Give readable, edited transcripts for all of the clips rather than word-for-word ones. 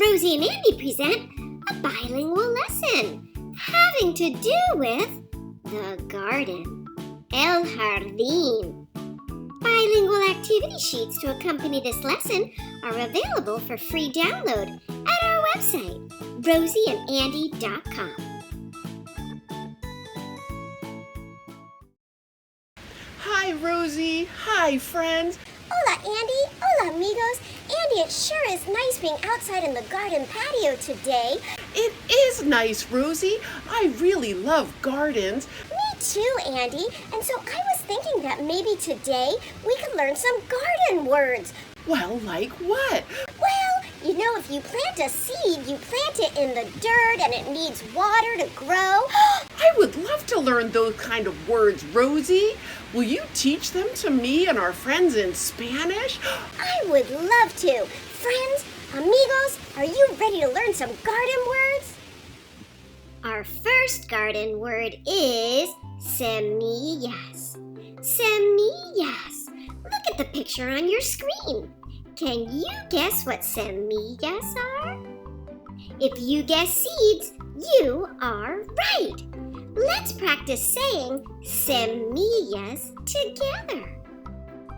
Rosie and Andy present a bilingual lesson having to do with the garden, El Jardín. Bilingual activity sheets to accompany this lesson are available for free download at our website, rosieandandy.com. Hi, Rosie. Hi, friends. Hola, Andy. Hola, amigos. Andy, it sure is nice being outside in the garden patio today. It is nice, Rosie. I really love gardens. Me too, Andy. And so I was thinking that maybe today we could learn some garden words. Well, like what? Well, you know, if you plant a seed, you plant it in the dirt and it needs water to grow. I would love to learn those kind of words, Rosie. Will you teach them to me and our friends in Spanish? I would love to. Friends, amigos, are you ready to learn some garden words? Our first garden word is semillas. Semillas. Look at the picture on your screen. Can you guess what semillas are? If you guess seeds, you are right. Let's practice saying semillas together.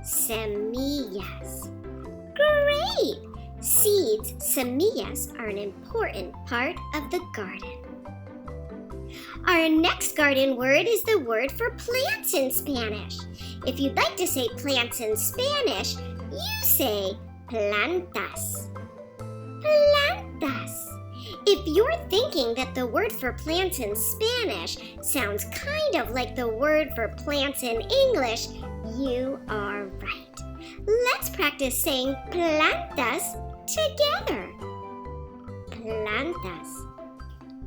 Semillas. Great! Seeds, semillas, are an important part of the garden. Our next garden word is the word for plants in Spanish. If you'd like to say plants in Spanish, you say plantas. Plantas. If you're thinking that the word for plants in Spanish sounds kind of like the word for plants in English, you are right. Let's practice saying plantas together. Plantas.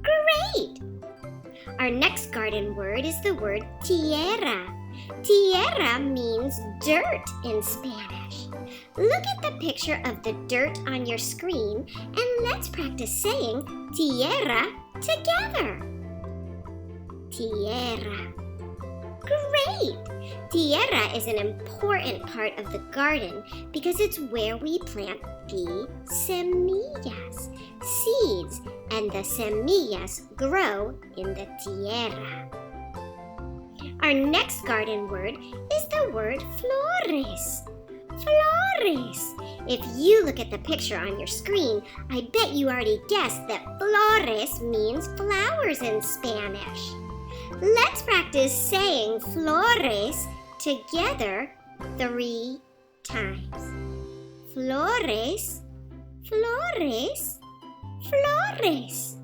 Great! Our next garden word is the word tierra. Tierra means dirt in Spanish. Look at the picture of the dirt on your screen and let's practice saying tierra together. Tierra. Great! Tierra is an important part of the garden because it's where we plant the semillas, seeds, and the semillas grow in the tierra. Our next garden word is the word flores. Flores. If you look at the picture on your screen, I bet you already guessed that flores means flowers in Spanish. Let's practice saying flores together 3 times. Flores, flores, flores.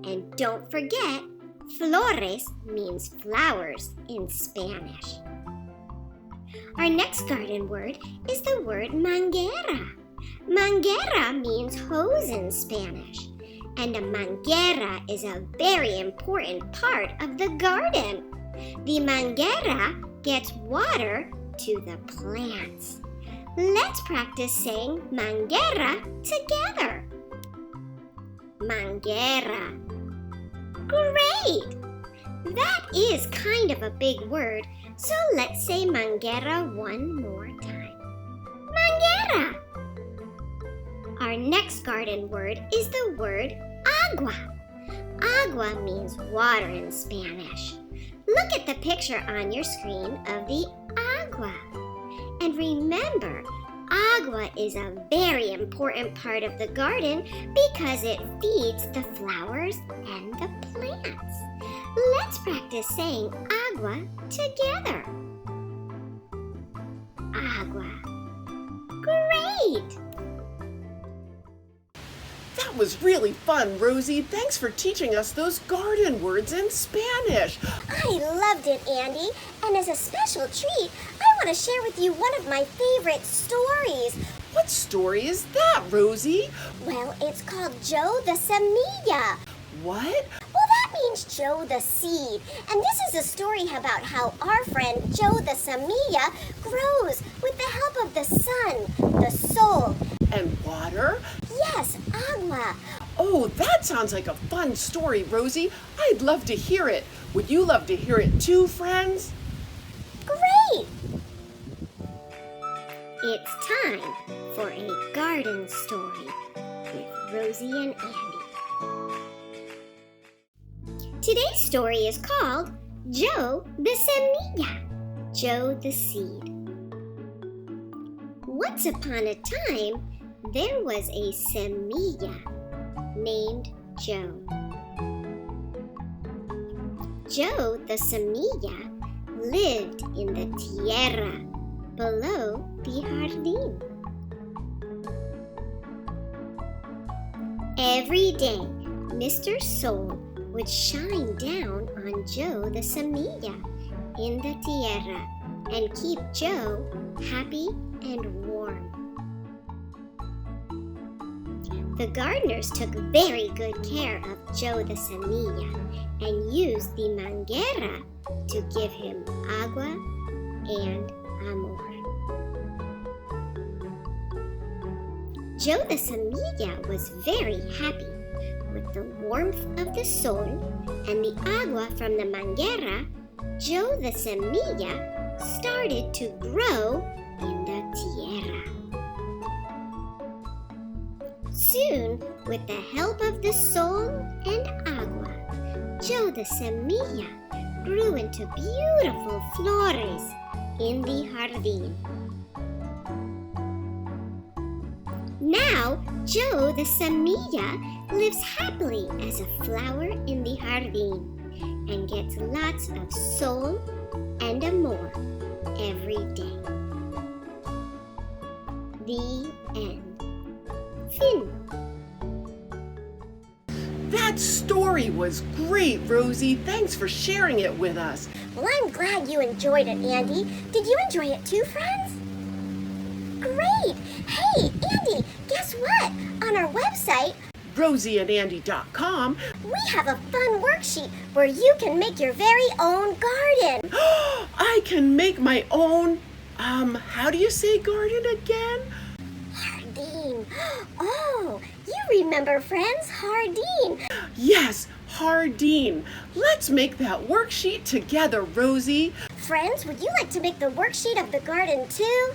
And don't forget, flores means flowers in Spanish. Our next garden word is the word manguera. Manguera means hose in Spanish. And a manguera is a very important part of the garden. The manguera gets water to the plants. Let's practice saying manguera together. Manguera. Great! That is kind of a big word, so let's say manguera one more time. Manguera! Our next garden word is the word agua. Agua means water in Spanish. Look at the picture on your screen of the agua. And remember, agua is a very important part of the garden because it feeds the flowers and the plants. Let's practice saying agua together. Agua. Great! That was really fun, Rosie. Thanks for teaching us those garden words in Spanish. I loved it, Andy. And as a special treat, I want to share with you one of my favorite stories. What story is that, Rosie? Well, it's called Joe the Semilla. What? Well, that means Joe the seed. And this is a story about how our friend Joe the Semilla grows with the help of the sun, the sol. And water? Yes, agua. Oh, that sounds like a fun story, Rosie. I'd love to hear it. Would you love to hear it too, friends? Great! It's time for a garden story with Rosie and Andy. Today's story is called Joe the Semilla, Joe the Seed. Once upon a time, there was a semilla named Joe. Joe the Semilla lived in the tierra below the jardín. Every day, Mr. Sol would shine down on Joe the Semilla in the tierra and keep Joe happy and warm. The gardeners took very good care of Joe the Semilla and used the manguera to give him agua and amor. Joe the Semilla was very happy. With the warmth of the sol and the agua from the manguera, Joe the Semilla started to grow in the tierra. Soon, with the help of the sol and agua, Joe the Semilla grew into beautiful flores in the jardín. Now, Joe the Semilla lives happily as a flower in the jardín and gets lots of sol and amor every day. The end. Fin. That story was great, Rosie. Thanks for sharing it with us. Well, I'm glad you enjoyed it, Andy. Did you enjoy it too, friends? Great! Hey, Andy, guess what? On our website, RosieandAndy.com, we have a fun worksheet where you can make your very own garden. I can make my own, how do you say garden again? Jardín. Oh, you remember, friends, Jardín. Yes, Jardín. Let's make that worksheet together, Rosie. Friends, would you like to make the worksheet of the garden too?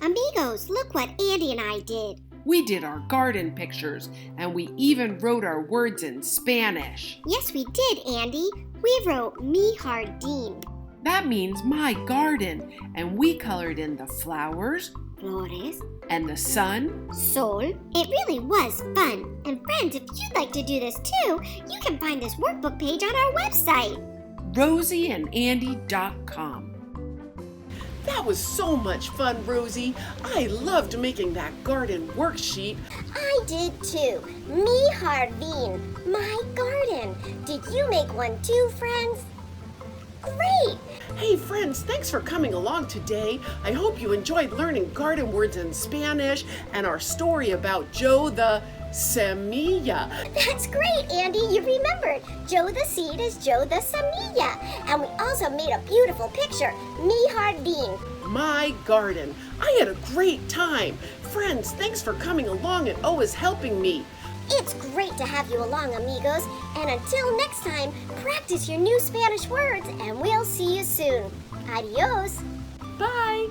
Amigos, look what Andy and I did. We did our garden pictures, and we even wrote our words in Spanish. Yes, we did, Andy. We wrote mi jardín. That means my garden, and we colored in the flowers, Flores, and the sun. sol. It really was fun. And friends, if you'd like to do this too, you can find this workbook page on our website. RosieandAndy.com. That was so much fun, Rosie. I loved making that garden worksheet. I did too. Mi jardín, my garden. Did you make one too, friends? Great! Hey friends, thanks for coming along today. I hope you enjoyed learning garden words in Spanish and our story about Joe the Semilla. That's great, Andy. You remembered. Joe the seed is Joe the Semilla. And we also made a beautiful picture. Mi jardín. My garden. I had a great time. Friends, thanks for coming along and always helping me. It's great to have you along, amigos. And until next time, practice your new Spanish words and we'll see you soon. Adios. Bye.